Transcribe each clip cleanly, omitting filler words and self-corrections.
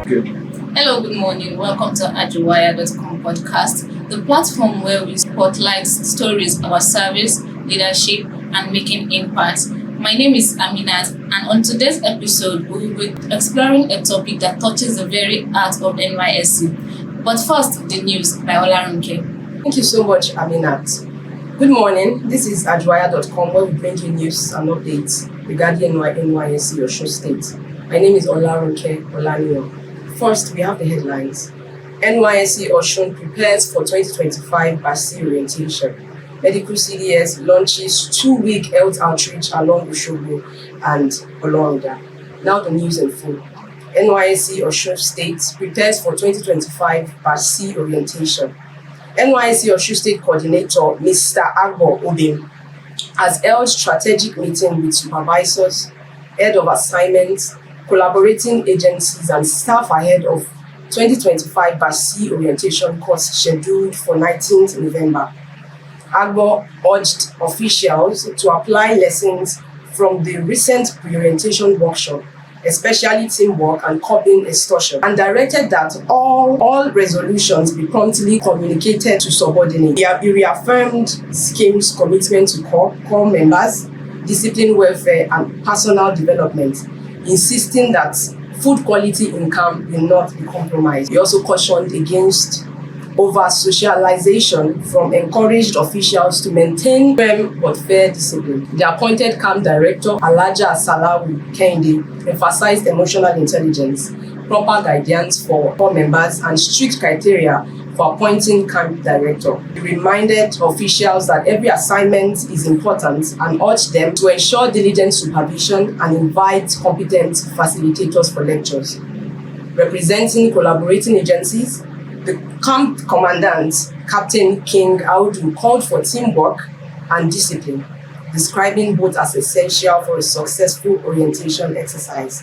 Good. Hello, good morning. Welcome to Adepoju podcast, the platform where we spotlight stories about service, leadership, and making impact. My name is Aminat, and on today's episode, we will be exploring a topic that touches the very heart of NYSC. But first, the news by Olarunke. Thank you so much, Aminat. Good morning. This is adwaya.com, where we bring you news and updates regarding NYSC Osun State. My name is Olarunke Olaniyan. First, we have the headlines. NYSC Osun prepares for 2025 BASI orientation. Medical CDS launches 2-week health outreach along Oshogbo and Oloruda. Now the news in full. NYSC Osun State prepares for 2025 BASI orientation. NYSC Osun State Coordinator Mr. Agbo Obim has held strategic meeting with supervisors, head of assignments, collaborating agencies and staff ahead of 2025 BASI orientation course scheduled for 19th November. Agbo urged officials to apply lessons from the recent pre-orientation workshop, especially teamwork and curbing extortion, and directed that all resolutions be promptly communicated to subordinates. He reaffirmed scheme's commitment to core members, discipline welfare, and personal development, insisting that food quality in camp will not be compromised. He also cautioned against over-socialization from encouraged officials to maintain firm but fair discipline. The appointed camp director, Alhaja Salawu Kehinde, emphasized emotional intelligence, proper guidance for core members, and strict criteria for appointing camp director. He reminded officials that every assignment is important and urged them to ensure diligent supervision and invite competent facilitators for lectures. Representing collaborating agencies, the camp commandant, Captain King Audu, called for teamwork and discipline, describing both as essential for a successful orientation exercise.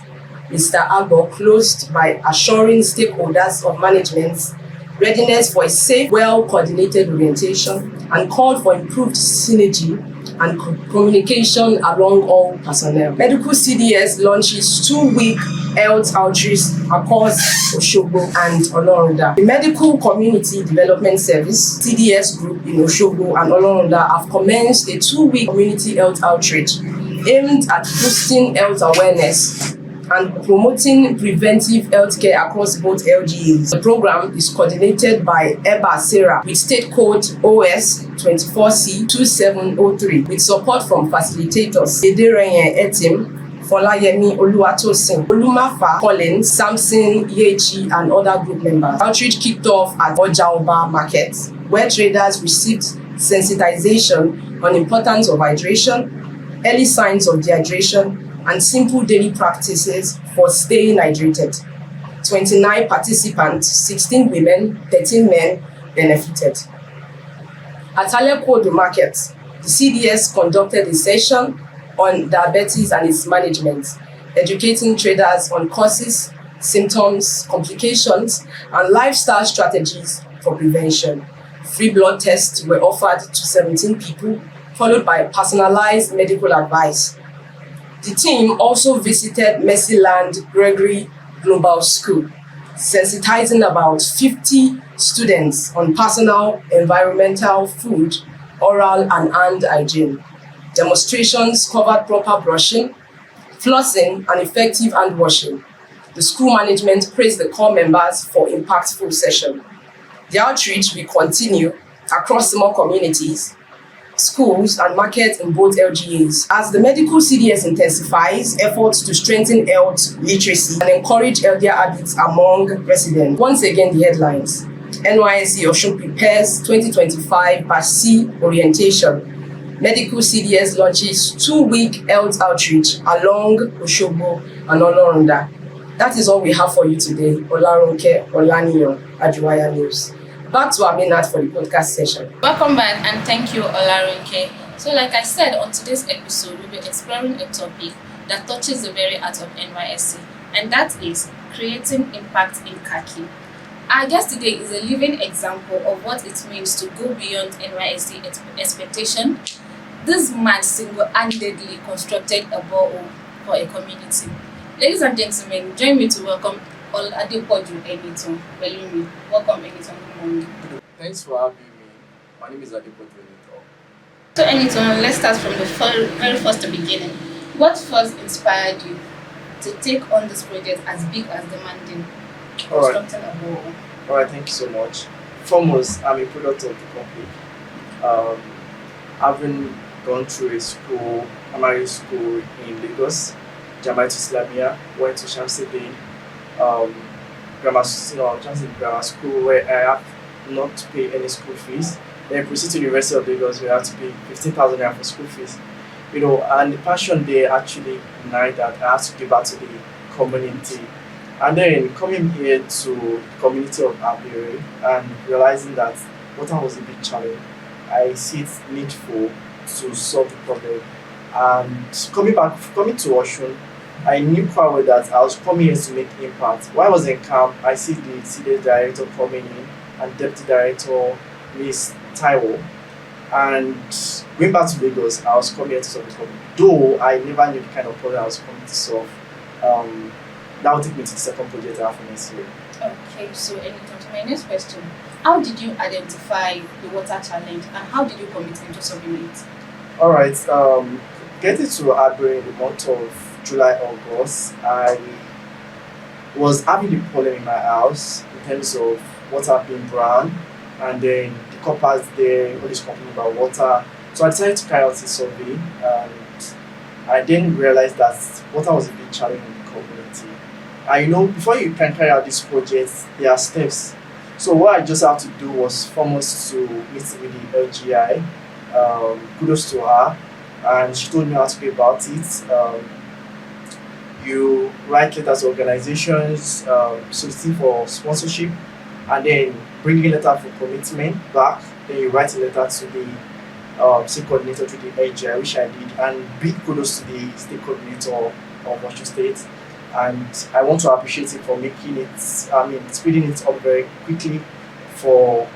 Mr. Agbo closed by assuring stakeholders of management's readiness for a safe, well-coordinated orientation and called for improved synergy and communication among all personnel. Medical CDS launches 2-week health outreach across Oshogbo and Oloruda. The Medical Community Development Service, CDS Group in Oshogbo and Oloruda, have commenced a 2-week community health outreach aimed at boosting health awareness and promoting preventive healthcare across both LGAs. The program is coordinated by Eba Sarah with state code OS 24C2703 with support from facilitators Ederenye Etim, Folayemi Oluwatosin, Olumafa Collins, Samson Yechi, and other group members. Outreach kicked off at Ojaoba Market, where traders received sensitization on importance of hydration, early signs of dehydration, and simple daily practices for staying hydrated. 29 participants, 16 women, 13 men benefited. At Adepoju Market, the CDS conducted a session on diabetes and its management, educating traders on causes, symptoms, complications, and lifestyle strategies for prevention. Free blood tests were offered to 17 people, followed by personalized medical advice. The team also visited Mercyland Gregory Global School, sensitizing about 50 students on personal, environmental, food, oral, and hand hygiene. Demonstrations covered proper brushing, flossing, and effective hand washing. The school management praised the core members for impactful session. The outreach will continue across more communities, schools, and markets in both LGAs. As the medical CDS intensifies efforts to strengthen health literacy and encourage healthier habits among residents. Once again, the headlines. NYSC Osun prepares 2025 BASI orientation. Medical CDS launches 2-week health outreach along Oshogbo and Oloruda. That is all we have for you today. Olarunke Olaniyan, Adwaya News. Back to Aminat for the podcast session. Welcome back, and thank you, Olarunke. So, like I said, on today's episode, we'll be exploring a topic that touches the very heart of NYSC, and that is creating impact in Khaki. Our guest today is a living example of what it means to go beyond NYSC expectation. This man single-handedly constructed a borehole for a community. Ladies and gentlemen, join me to welcome or Adepoju Enitan. Belumi. Welcome, Enitan. Good morning. Thanks for having me. My name is Adepoju. So, Enitan, let's start from the very first beginning. What first inspired you to take on this project as big as demanding, All right, constructing a borehole? all right. Thank you so much. Foremost, I'm a product of the company. Um, having gone through primary school in Lagos, Jamiat Islamia, went to Shamsuddin, um, grammar school where I have not to pay any school fees. Then proceed to the University of Lagos, where I have to pay 15,000 naira for school fees. And the passion there actually ignited that I have to give back to the community. And then coming here to the community of Abere and realizing that water was a big challenge, I see it needful to solve the problem. And coming to Oshun, I knew quite well that I was coming here to make impact. While I was in camp, I see the CDS director coming in and deputy director Miss Taiwo. And going back to Lagos, I was coming here to solve the problem. Though I never knew the kind of problem I was coming to solve. That will take me to the second project I have for next year. Okay, so Enitan, to my next question. How did you identify the water challenge and how did you commit into solving it? All right. Getting to Abere in the month of July, August, I was having a problem in my house in terms of water being brown, and then the coppers there, all this complaining about water. So I decided to carry out a survey, and I then realized that water was a big challenge in the community. And before you can carry out this project, there are steps. So what I just have to do was foremost to meet with the LGI. Kudos to her, and she told me how to go about it. You write letters to organizations, soliciting for sponsorship, and then bring a letter for commitment back. Then you write a letter to the state coordinator to the LGI, which I did, and big kudos to the state coordinator of Washington State. And I want to appreciate it for speeding it up very quickly to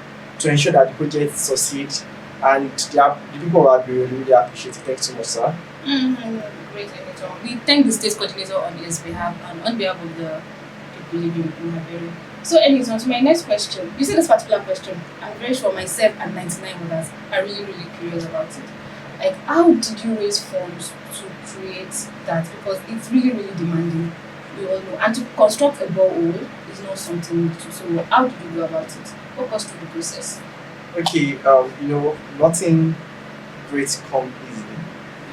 ensure that the project succeeds. And the people of Abere really appreciate it. Thanks so much, sir. Great, Enitan. We thank the state coordinator on his behalf and on behalf of the people living in Abere. So, Enitan, to my next question. You see this particular question, I'm very sure myself and 99 others are really, really curious about it. Like, how did you raise funds to create that? Because it's really, really demanding. We all know. And to construct a borehole is not something to. So, how did you go about it? Walk us through the process. Okay, nothing great come easily.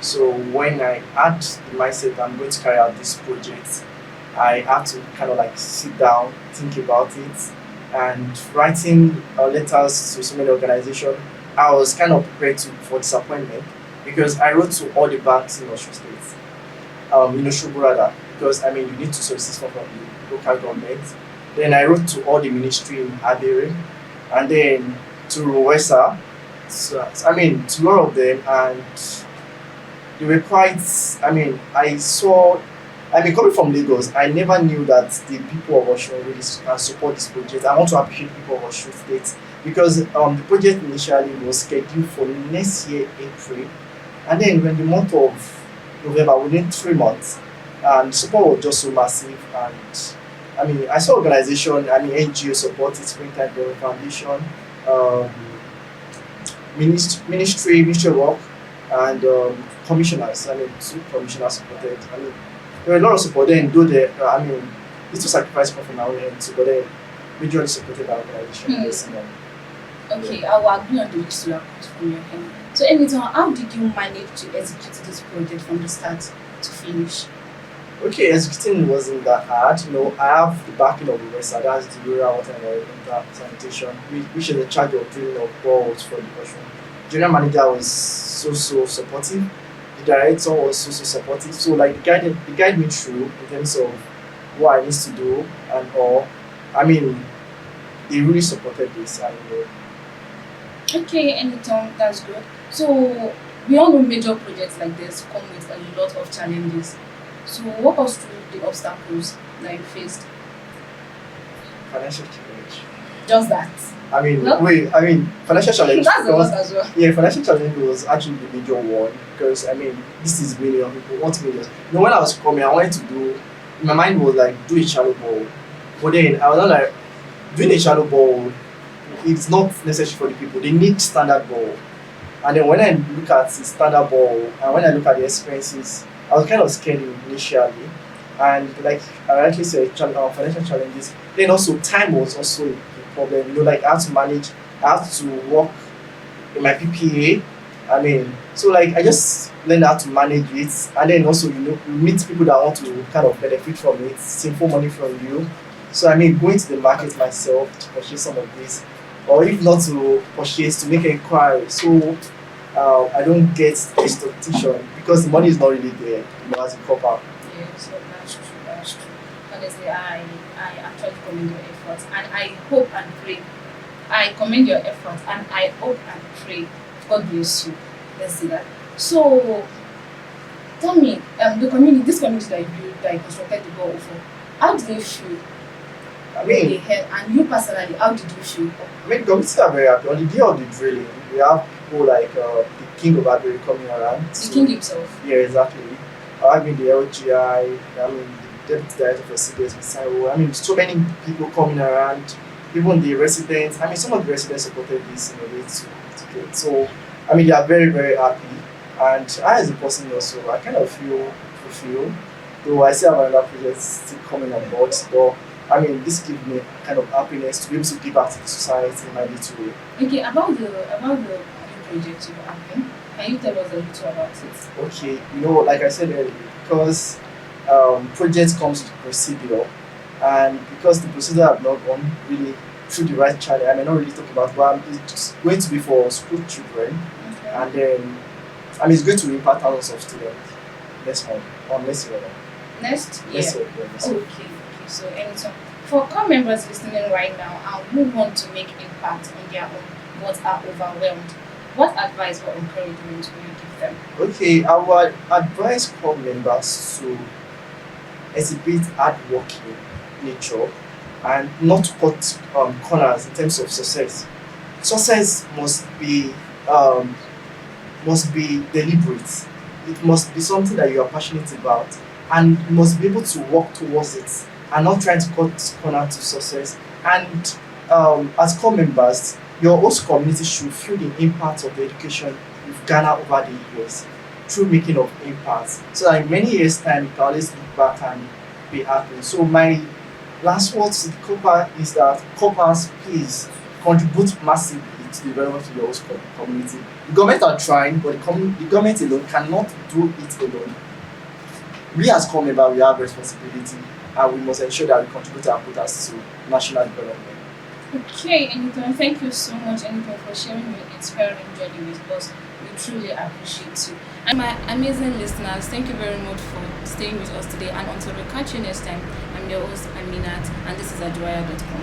So when I had the mindset that I'm going to carry out this project, I had to kind of like sit down, think about it, and writing letters to so many organizations. I was kind of prepared for disappointment because I wrote to all the banks in Osun State, in Osogbo rather, because you need to solicit from the local government. Then I wrote to all the ministry in Abere, and then to Rowesa, to all of them, and they were quite. Coming from Lagos, I never knew that the people of Osun really can support this project. I want to appreciate the people of Osun State because the project initially was scheduled for next year, April, and then when the month of November, within 3 months, and the support was just so massive. And I saw organization, NGO support it, Springtime Development Foundation, Ministry of Work, and commissioners. Two commissioners supported. There were a lot of support. Then, though this was sacrifice from our end, but then majorly supported our organization. Yes, Okay, I will agree on the list you have put from your hand. So, Enitan, how did you manage to execute this project from the start to finish? Okay, executing wasn't that hard. I have the backing of the West, that's the Rural Water and Environmental Sanitation, which is in charge of drilling of boreholes for the Osun. General manager was so supportive. The director was so supportive. So they guide me through in terms of what I need to do and all. They really supported this. Okay, Enitan, that's good. So we all know major projects like this come with a lot of challenges. So walk us through the obstacles that you faced. Financial challenge. Just that. Financial challenge. That's a lot as well. Yeah, financial challenge was actually the major one because this is million people, what millions. When I was coming, I wanted to do. My mind was like do a shallow bowl, But then I was not like doing a shallow ball. It's not necessary for the people. They need standard ball. And then when I look at the standard ball and when I look at the expenses, I was kind of scared initially. And like I rightly said, financial challenges. Then also time was also a problem. Like I have to manage, I have to work in my PPA. I mean, so like I just learned how to manage it, and then also you meet people that want to kind of benefit from it, simple money from you. So I mean, going to the market myself to purchase some of this, or if not to purchase, to make an inquiry. So I don't get expectation because the money is not really there, as a copper. Yeah, so that's true, that's true. Honestly, I actually commend your efforts, and I hope and pray. I commend your efforts, and I hope and pray God bless you. Let's see that. So tell me, this community that you built, that you constructed the ball for, how did they feel I when they mean, heard, and you personally, how did you feel? communities are very happy. On the day of the drilling, we have people like the king of Adepoju coming around. The So king himself. yeah, exactly. I mean the LGI, I mean the deputy director for CDS Misairo. I mean so many people coming around, even the residents. I mean some of the residents supported this in a way to get. So I mean they are very, very happy. And I as a person also I kind of feel fulfilled. Though I still have another project still coming on board. So I mean this gives me kind of happiness to be able to give back to the society in my little way. Okay, about the new project you are having, can you tell us a little about it? Okay, like I said earlier, because project comes with procedure, and because the procedure have not gone really through the right channel, I may not really talk about, but it's going to be for school children, Okay. and then I mean it's going to impact thousands of students next month or next year. Next year. Next year, yeah, next year. Okay, so Enitan, for core members listening right now and who want to make impact on their own but are overwhelmed, what advice or encouragement will you give them? Okay, I would advise club members to exhibit hardworking nature and not cut corners in terms of success. Success must be deliberate. It must be something that you are passionate about, and you must be able to work towards it and not trying to cut corner to success. And as core members, your host community should feel the impact of the education you've garnered over the years through making of impact. So that in many years' time, you can always look back and be happy. So my last words to the Copper is that Coppers, please contribute massively to the development of your host community. The government are trying, but the government alone cannot do it alone. We as core members, we have responsibility, and we must ensure that we contribute our quotas to national development. Okay, Enitan, thank you so much, Enitan, for sharing your inspiring journey with us. We truly appreciate you. And my amazing listeners, thank you very much for staying with us today. And until we catch you next time, I'm your host, Aminat, and this is Adwaya.com.